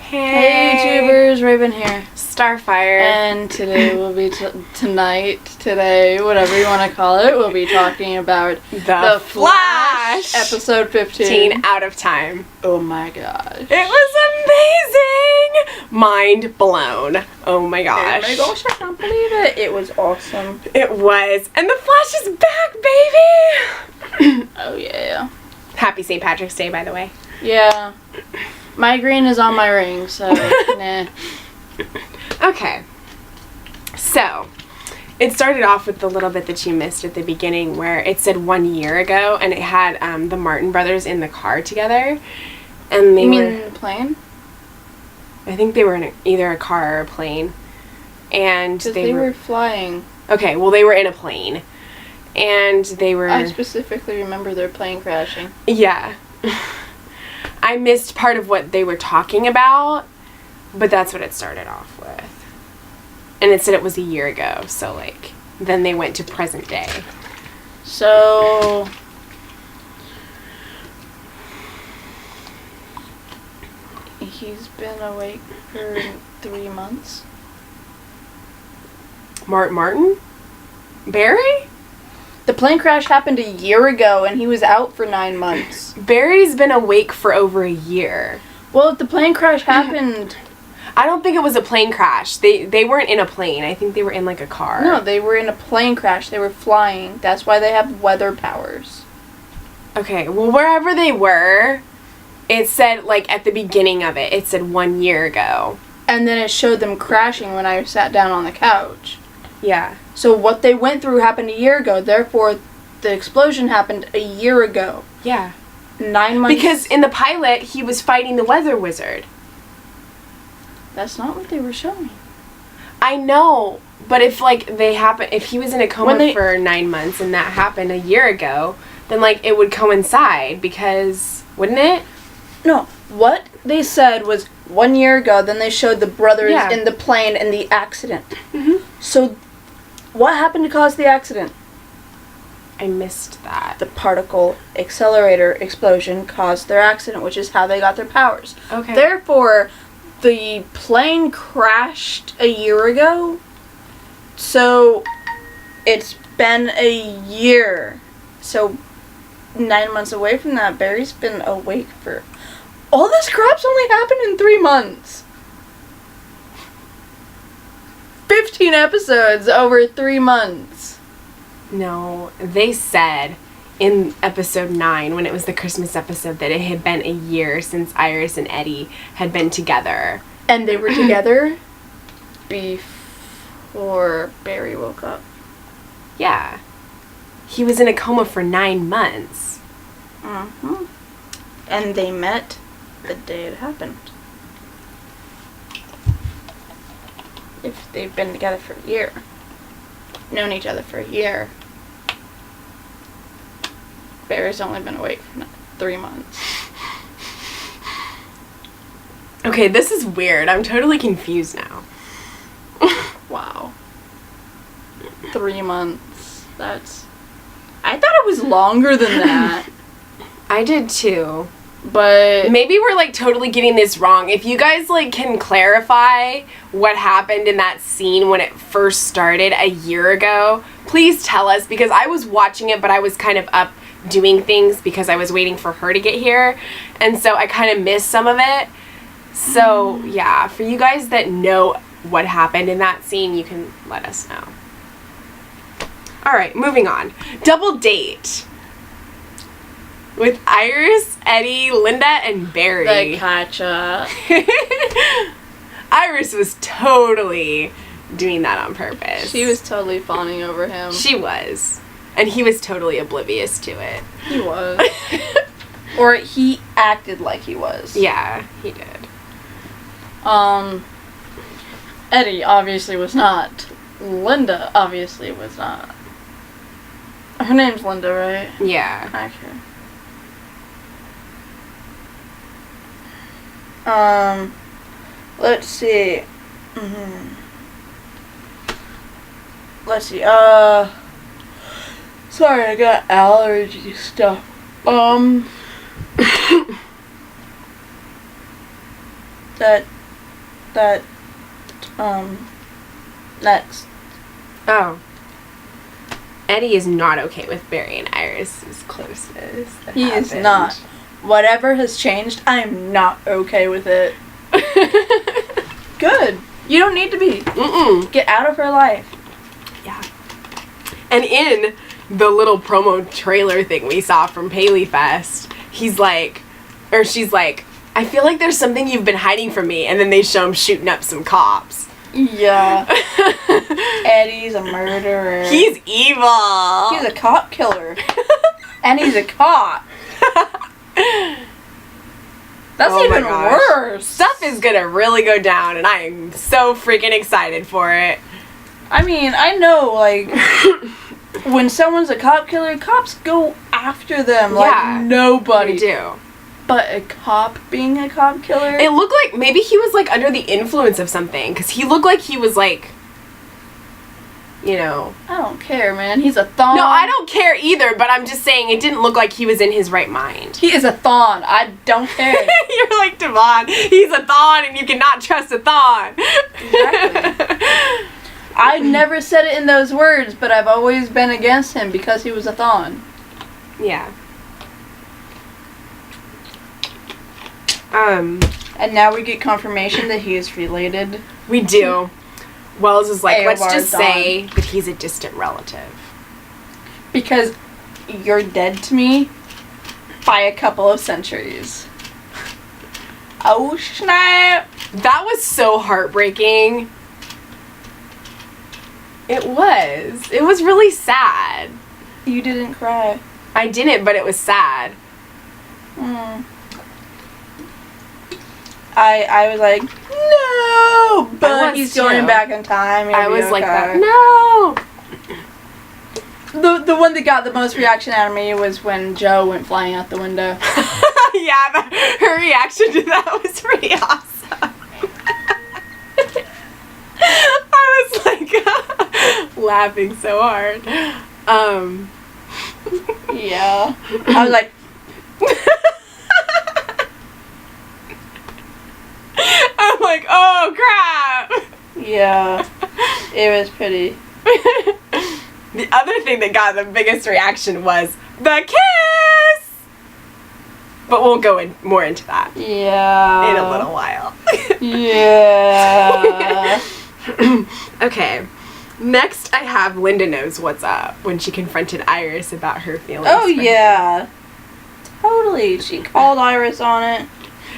Hey YouTubers, Raven here. Starfire. And today we'll be, today, whatever you want to call it, we'll be talking about The Flash! Episode 15. Out of Time. Oh my gosh. It was amazing! Mind blown. Oh my gosh. Oh my gosh, I can't believe it. It was awesome. It was. And the Flash is back, baby! Oh yeah. Happy St. Patrick's Day, by the way. Yeah. My green is on my ring, so nah. Okay. So, it started off with the little bit that you missed at the beginning where it said 1 year ago and it had the Martin brothers in the car together. And they You were, mean the plane? I think they were in either a car or a plane. And Because they were flying. Okay, well they were in a plane. And they were... I specifically remember their plane crashing. Yeah. I missed part of what they were talking about, but that's what it started off with. And it said it was a year ago, so like, then they went to present day. So, he's been awake for 3 months. Martin? Barry? The plane crash happened a year ago, and he was out for 9 months. Barry's been awake for over a year. Well, if the plane crash happened... I don't think it was a plane crash. They weren't in a plane. I think they were in like a car. No, they were in a plane crash. They were flying. That's why they have weather powers. Okay, well, wherever they were, it said, like, at the beginning of it, it said 1 year ago. And then it showed them crashing when I sat down on the couch. Yeah. So what they went through happened a year ago. Therefore, the explosion happened a year ago. Yeah. 9 months... Because in the pilot, he was fighting the weather wizard. That's not what they were showing. I know, but if, like, if he was in a coma for 9 months and that happened a year ago, then, like, it would coincide because, wouldn't it? No, what they said was 1 year ago, then they showed the brothers in the plane and the accident. Mm-hmm. So, what happened to cause the accident? I missed that. The particle accelerator explosion caused their accident, which is how they got their powers. Okay. Therefore, the plane crashed a year ago, so it's been a year. So, 9 months away from that, Barry's been awake for... All this crap's only happened in 3 months. 15 episodes over 3 months. No, they said in episode 9, when it was the Christmas episode, that it had been a year since Iris and Eddie had been together. And they were together before Barry woke up. Yeah. He was in a coma for 9 months. Mm-hmm. And they met the day it happened. If they've been together for a year. Known each other for a year. Barry's only been awake for 3 months. Okay, this is weird. I'm totally confused now. Wow. 3 months. I thought it was longer than that. I did too. But maybe we're like totally getting this wrong. If you guys like can clarify what happened in that scene when it first started a year ago, please tell us, because I was watching it but I was kind of up doing things because I was waiting for her to get here, and so I kind of missed some of it. So yeah, for you guys that know what happened in that scene, you can let us know. Alright, moving on. Double date with Iris, Eddie, Linda, and Barry. they catch up. Iris was totally doing that on purpose. She was totally fawning over him. She was. And he was totally oblivious to it. He was. Or he acted like he was. Yeah, he did. Eddie obviously was not. Linda obviously was not. Her name's Linda, right? Yeah. Okay. Let's see. Let's see. Sorry, I got allergy stuff. That that, next. Oh. Eddie is not okay with Barry and Iris' closeness. He is not. Whatever has changed, I am not okay with it. Good. You don't need to be. Mm-mm. Get out of her life. Yeah. And in the little promo trailer thing we saw from Paley Fest, she's like, I feel like there's something you've been hiding from me, and then they show him shooting up some cops. Yeah. Eddie's a murderer. He's evil. He's a cop killer. And he's a cop. That's Oh my even gosh. worse. Stuff is gonna really go down, and I am so freaking excited for it. I mean, I know, like, when someone's a cop killer, cops go after them Yeah, like nobody. They do. But a cop being a cop killer? It looked like maybe he was like under the influence of something, because he looked like he was like, you know. I don't care, man. He's a thon. No, I don't care either, but I'm just saying it didn't look like he was in his right mind. He is a thon. I don't care. You're like, Devon, he's a thon and you cannot trust a thon. Exactly. I never said it in those words, but I've always been against him because he was a thon. Yeah. And now we get confirmation that he is related. We do. Wells is like, let's Eobard just Dawn. say that he's a distant relative. Because you're dead to me by a couple of centuries. Oh, snap. That was so heartbreaking. It was. It was really sad. You didn't cry. I didn't, but it was sad. I was like, no, but was he's too. going back in time. I was like that. No! The one that got the most reaction out of me was when Joe went flying out the window. Yeah, her reaction to that was pretty awesome. I was like laughing so hard. Yeah. I was like, I'm like, oh crap! yeah. It was pretty. The other thing that got the biggest reaction was the kiss! But we'll go more into that Yeah. in a little while. Yeah. Okay. Next, I have Linda Knows What's Up when she confronted Iris about her feelings. Oh, for him. yeah. Totally. She called Iris on it.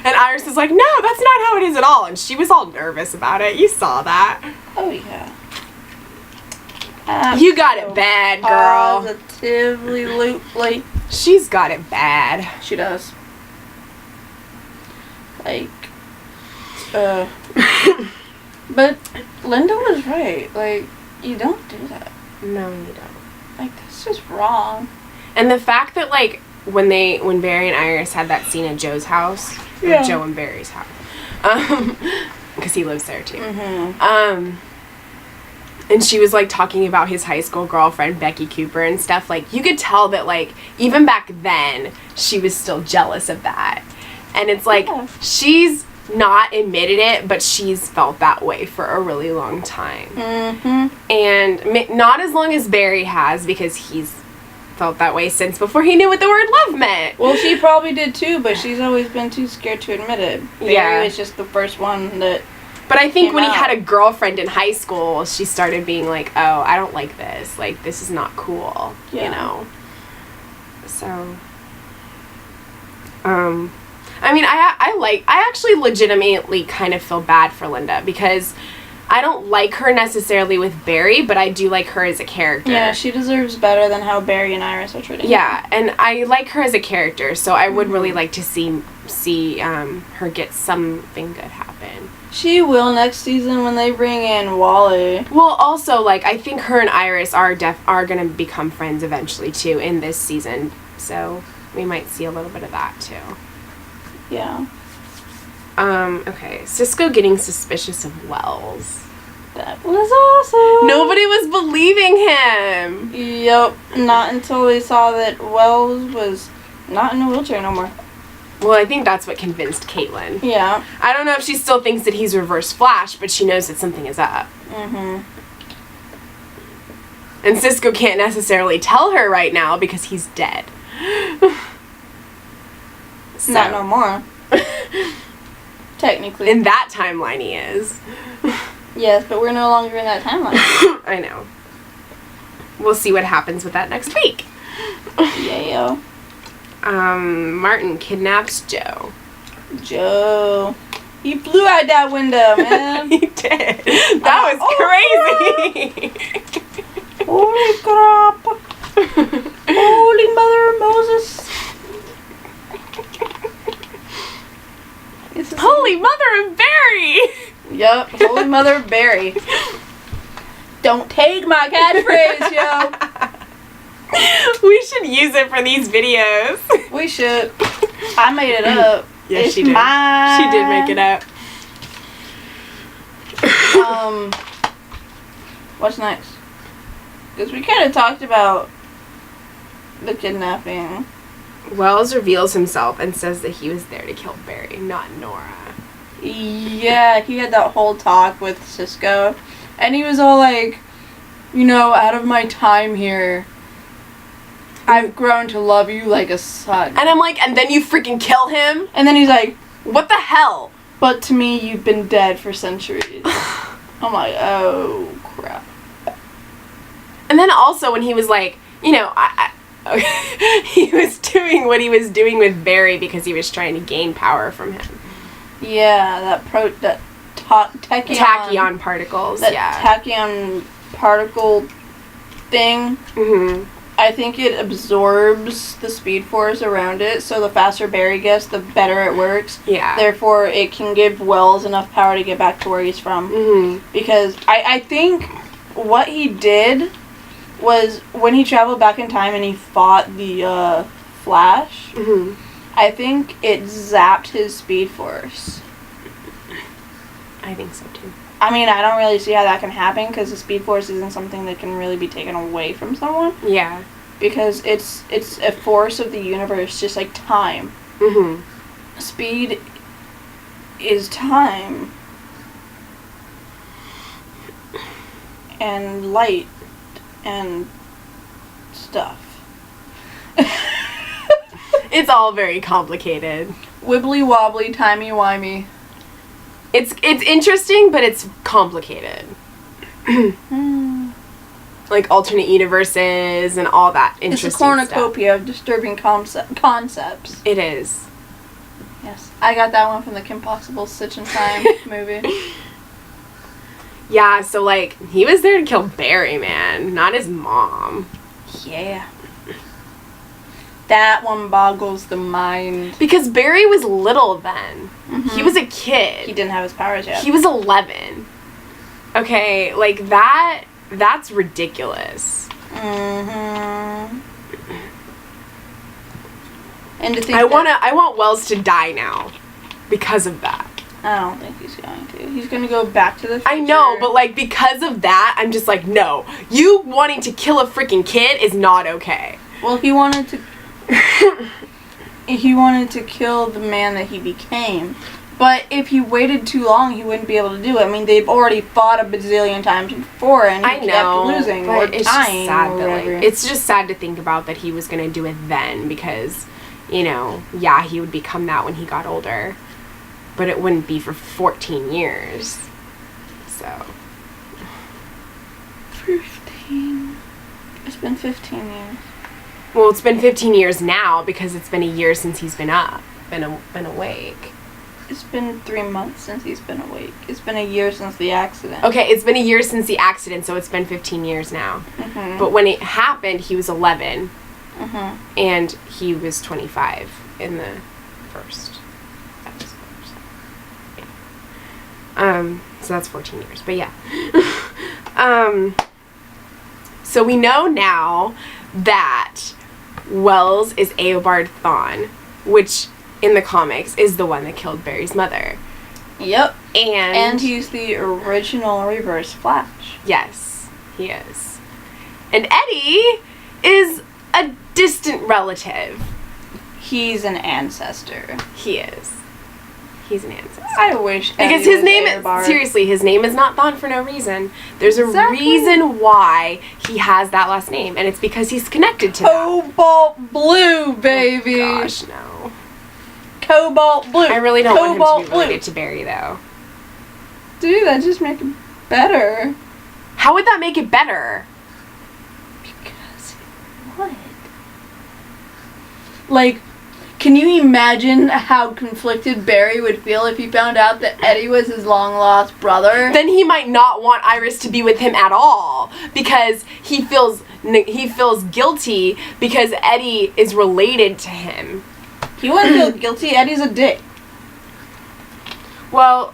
And Iris is like, no, that's not how it is at all. And she was all nervous about it. You saw that. Oh, yeah. You got it bad, girl. Positively, looply. She's got it bad. She does. Like, but Linda was right. Like, you don't do that. No, you don't. Like, that's just wrong. And the fact that, like, when Barry and Iris had that scene at Joe's house, Yeah. or Joe and Barry's house, because he lives there too. Mm-hmm. And she was, like, talking about his high school girlfriend, Becky Cooper, and stuff. Like, you could tell that, like, even back then, she was still jealous of that. And it's like, Yeah. she's not admitted it, but she's felt that way for a really long time. Mm-hmm. And not as long as Barry has, because he's felt that way since before he knew what the word love meant. Well, she probably did too, but she's always been too scared to admit it. Barry Yeah. was just the first one that... But I think came when he out. had a girlfriend in high school, she started being like, oh, I don't like this. Like, this is not cool, you Yeah. know? So, I mean, I actually legitimately kind of feel bad for Linda because I don't like her necessarily with Barry, but I do like her as a character. Yeah, she deserves better than how Barry and Iris are treating her. Yeah, and I like her as a character, so I would really like to see her get something good happen. She will next season when they bring in Wally. Well, also, like, I think her and Iris are gonna become friends eventually too in this season, so we might see a little bit of that too. Yeah. Okay, Cisco getting suspicious of Wells. That was awesome. Nobody was believing him. Yep. Not until they saw that Wells was not in a wheelchair no more. Well, I think that's what convinced Caitlin. Yeah. I don't know if she still thinks that he's Reverse Flash, but she knows that something is up. Mm-hmm. And Cisco can't necessarily tell her right now because he's dead. So. Not no more. Technically. In that timeline he is. Yes, but we're no longer in that timeline. I know. We'll see what happens with that next week. Yeah. Martin kidnaps Joe. Joe. He flew out that window, man. He did. That was crazy. Holy crap. Holy Mother Moses. Holy Mother of Barry. Yup, Holy Mother of Barry. Don't take my catchphrase, yo. We should use it for these videos. We should. I made it up. Yes, it's she did. mine. She did make it up. What's next? Because we kind of talked about the kidnapping. Wells reveals himself and says that he was there to kill Barry, not Nora. Yeah, he had that whole talk with Cisco. And he was all like, you know, out of my time here, I've grown to love you like a son. And I'm like, and then you freaking kill him? And then he's like, What the hell? but to me, you've been dead for centuries. I'm like, oh, crap. And then also when he was like, you know, he was doing what he was doing with Barry because he was trying to gain power from him. Yeah, that Tachyon particles, that yeah. tachyon particle thing. Mm-hmm. I think it absorbs the speed force around it, so the faster Barry gets, the better it works. Yeah. Therefore, it can give Wells enough power to get back to where he's from. Mm-hmm. Because I think what he did was when he traveled back in time and he fought the Flash, Mm-hmm. I think it zapped his speed force. I think so too. I mean, I don't really see how that can happen because the speed force isn't something that can really be taken away from someone. Yeah. Because it's a force of the universe, just like time. Mm-hmm. Speed is time. And light and stuff. It's all very complicated. Wibbly wobbly, timey wimey. It's interesting, but it's complicated. Like alternate universes and all that interesting It's a cornucopia of disturbing concepts. It is. Yes. I got that one from the Kim Possible Stitch in Time movie. Yeah, so like he was there to kill Barry, man, not his mom. Yeah. That one boggles the mind. Because Barry was little then. Mhm. He was a kid. He didn't have his powers yet. He was 11. Okay, like that's ridiculous. Mm-hmm. And to think I want Wells to die now because of that. I don't think he's going to. He's going to go back to the future. I know, but like because of that, I'm just like, no. You wanting to kill a freaking kid is not okay. Well, he wanted to kill the man that he became. But if he waited too long, he wouldn't be able to do it. I mean, they've already fought a bazillion times before, and he kept losing or but it's just dying sad or that, whatever. like, it's just sad to think about that he was going to do it then because, you know, yeah, he would become that when he got older. But it wouldn't be for 14 years. So. 15. It's been 15 years. Well, it's been 15 years now because it's been a year since he's been up, been awake. It's been 3 months since he's been awake. It's been a year since the accident. Okay, it's been a year since the accident, so it's been 15 years now. Mm-hmm. But when it happened, he was 11, Mm-hmm. and he was 25 in the first episode. So that's 14 years, but yeah. So we know now that Wells is Eobard Thawne, which in the comics is the one that killed Barry's mother. Yep. And he's the original Reverse Flash. yes, he is. And Eddie is a distant relative. He's an ancestor. He is. He's an ancestor. I wish Because Eddie his was name Eobard. is, seriously, his name is not Thawne for no reason. There's a Exactly. reason why he has that last name, and it's because he's connected to that. Cobalt blue, baby. Oh, gosh, no. Cobalt blue. I really don't want him Cobalt to be related to Barry, though. Dude, that just make it better. How would that make it better? Because it would. Like, can you imagine how conflicted Barry would feel if he found out that Eddie was his long-lost brother? Then he might not want Iris to be with him at all because he feels guilty because Eddie is related to him. He wouldn't feel guilty. Eddie's a dick. Well,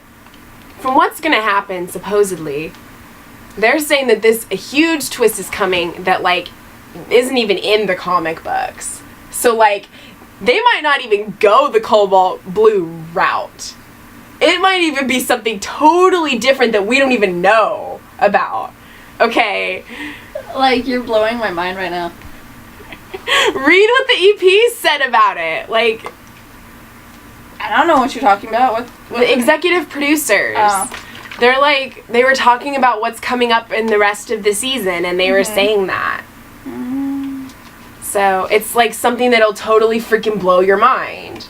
from what's gonna happen, supposedly, they're saying that a huge twist is coming that, like, isn't even in the comic books. So, like, they might not even go the cobalt blue route. It might even be something totally different that we don't even know about. Okay? Like, you're blowing my mind right now. Read what the EP said about it. Like, I don't know what you're talking about. What the executive producers. Oh. They were talking about what's coming up in the rest of the season, and they were saying that. So, it's like something that'll totally freaking blow your mind.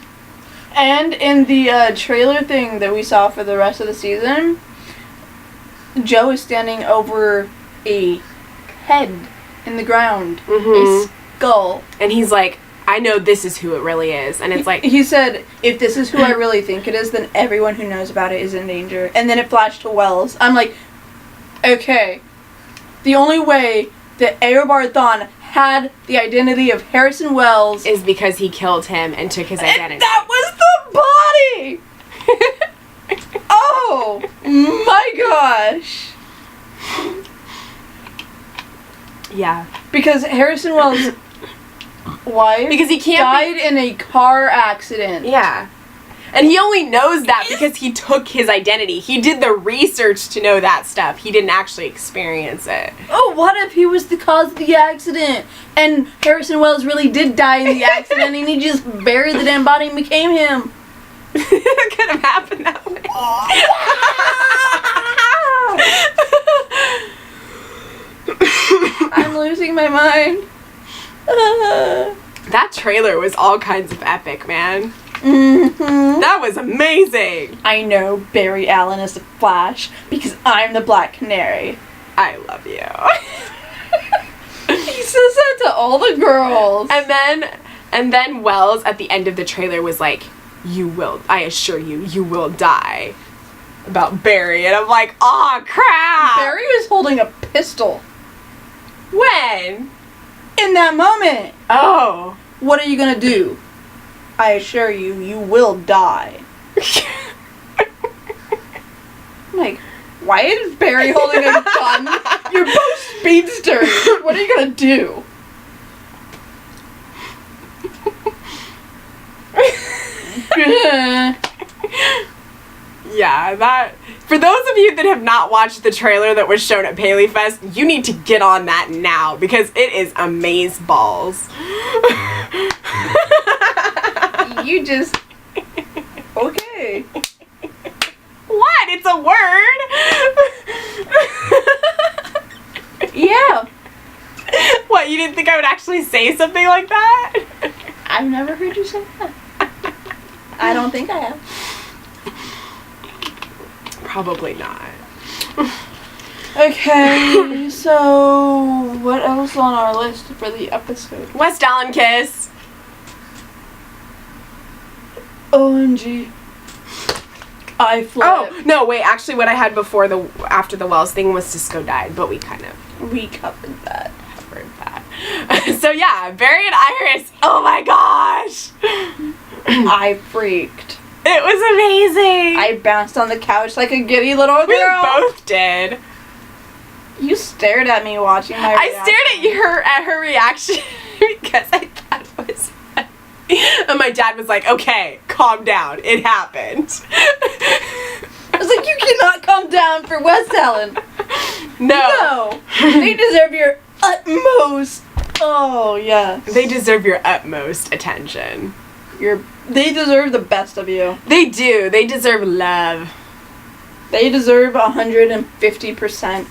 And in the trailer thing that we saw for the rest of the season, Joe is standing over a head in the ground. Mhm. A skull. And he's like, I know this is who it really is. And it's like, He said, if this is who I really think it is, then everyone who knows about it is in danger. And then it flashed to Wells. I'm like, okay. The only way that Eobard Thawne had the identity of Harrison Wells is because he killed him and took his identity. and that was the body! Oh my gosh. Yeah. Because Harrison Wells' wife Because he can't died in a car accident. Yeah. And he only knows that because he took his identity. He did the research to know that stuff. He didn't actually experience it. Oh, what if he was the cause of the accident? And Harrison Wells really did die in the accident and he just buried the damn body and became him. It could have happened that way. I'm losing my mind. That trailer was all kinds of epic, man. Mm-hmm. That was amazing. I know Barry Allen is the Flash because I'm the Black Canary. I love you. He says that to all the girls. And then Wells at the end of the trailer was like, I assure you, you will die. About Barry. And I'm like, aw, crap. Barry was holding a pistol. When? In that moment. Oh. What are you gonna do? I assure you, you will die. I'm like, why is Barry holding a gun? You're both speedsters. What are you gonna do? Yeah, that... For those of you that have not watched the trailer that was shown at Paley Fest, you need to get on that now because it is amazeballs. You just... Okay. What? It's a word? Yeah. What, you didn't think I would actually say something like that? I've never heard you say that. I don't think I have. Probably not. Okay, so what else on our list for the episode? West Allen kiss. OMG. I flip. Oh, no, wait, actually what I had after the Wells thing was Cisco died, but we kind of We covered that. covered that. So yeah, Barry and Iris, oh my gosh! I freaked. It was amazing! I bounced on the couch like a giddy little girl. We both did. You stared at me watching my I stared at her reaction because I thought it was funny. And my dad was like, okay, calm down. It happened. I was like, you cannot calm down for West Allen. No. No. They deserve your utmost. Oh, yes. They deserve your utmost attention. They deserve the best of you. They do. They deserve love. They deserve 150%.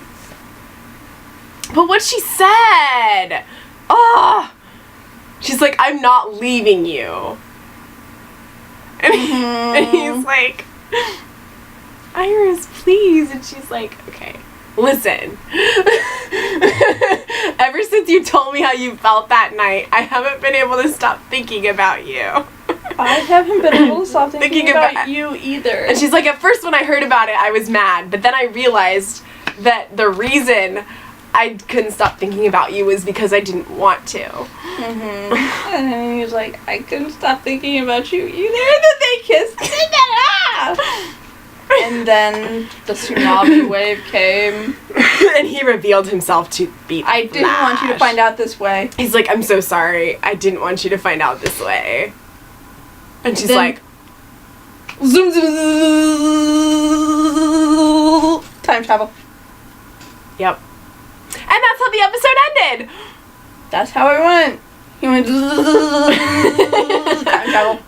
But what she said! Oh! She's like, I'm not leaving you. And, and he's like, Iris, please. And she's like, okay, listen. Ever since you told me how you felt that night, I haven't been able to stop thinking about you. I haven't been able to stop thinking about you either. And she's like, at first when I heard about it, I was mad. But then I realized that the reason I couldn't stop thinking about you was because I didn't want to. Mm-hmm. And then he was like, I couldn't stop thinking about you either. And then they kissed. And then the tsunami wave came. And he revealed himself to be I didn't want you to find out this way. He's like, I'm so sorry. I didn't want you to find out this way. And she's Then- like, Zoom, zoom, zoom. Time travel. yep. And that's how the episode ended. That's how it went. He went time travel.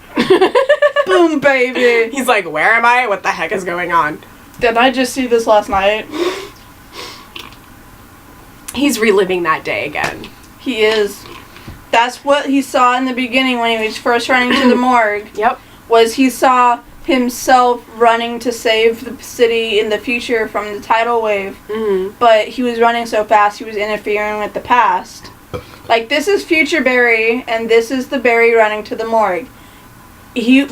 Boom, baby. He's like, where am I? What the heck is going on? Did I just see this last night? He's reliving that day again. He is. That's what he saw in the beginning when he was first running to the morgue. Yep. Was he saw himself running to save the city in the future from the tidal wave. Mm-hmm. But he was running so fast he was interfering with the past. Like, this is future Barry, and this is the Barry running to the morgue.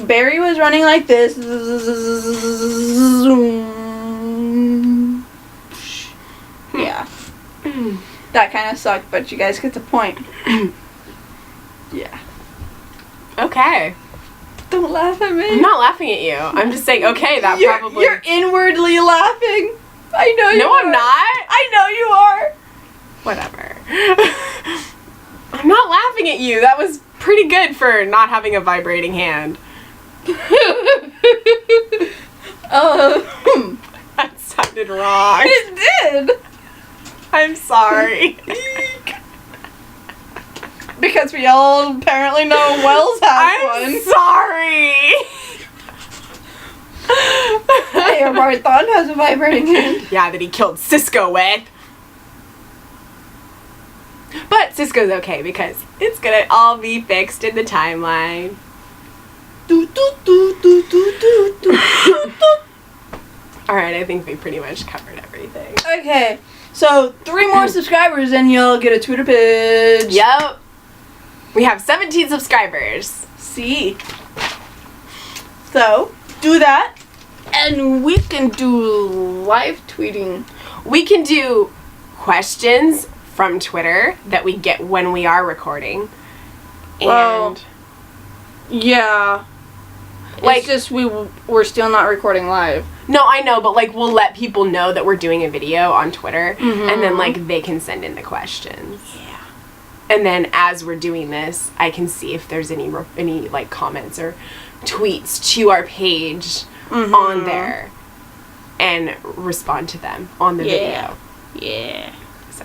Barry was running like this. Yeah. That kind of sucked, but you guys get the point. Yeah. Okay. Don't laugh at me. I'm not laughing at you. I'm just saying, okay, that probably... You're inwardly laughing. I know you No, are. I'm not. I know you are. Whatever. I'm not laughing at you. That was pretty good for not having a vibrating hand. That sounded wrong. It did. I'm sorry. Because we all apparently know Wells has I'm one. sorry. Hey, Barthon has a vibrating hand. Yeah, that he killed Cisco with. But Cisco's okay because it's gonna all be fixed in the timeline. Alright, I think we pretty much covered everything. Okay, so 3 more subscribers and you'll get a Twitter page. Yep. We have 17 subscribers. See. So, do that. And we can do live tweeting. We can do questions from Twitter that we get when we are recording. And Well, yeah. like, It's just we're still not recording live. no, I know, but like we'll let people know that we're doing a video on Twitter, Mhm. and then like they can send in the questions. Yeah. And then as we're doing this, I can see if there's any like comments or tweets to our page on there, and respond to them on the video. Yeah. So.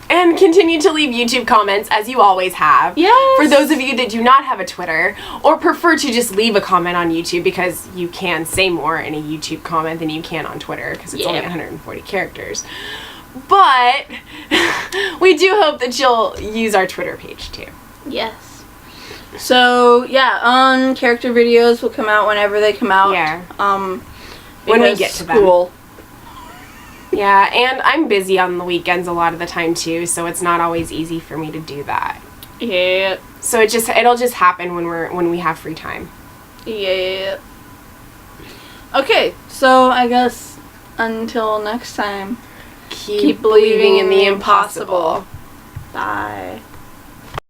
And continue to leave YouTube comments as you always have. Yes. For those of you that do not have a Twitter or prefer to just leave a comment on YouTube, because you can say more in a YouTube comment than you can on Twitter because it's only 140 characters. But we do hope that you'll use our Twitter page too. Yes. So, yeah, character videos will come out whenever they come out. Yeah. When we get to them. school. Yeah, and I'm busy on the weekends a lot of the time too, so it's not always easy for me to do that. Yeah. So it'll just happen when we have free time. Yeah. Okay, so I guess until next time, Keep believing in the impossible. Bye.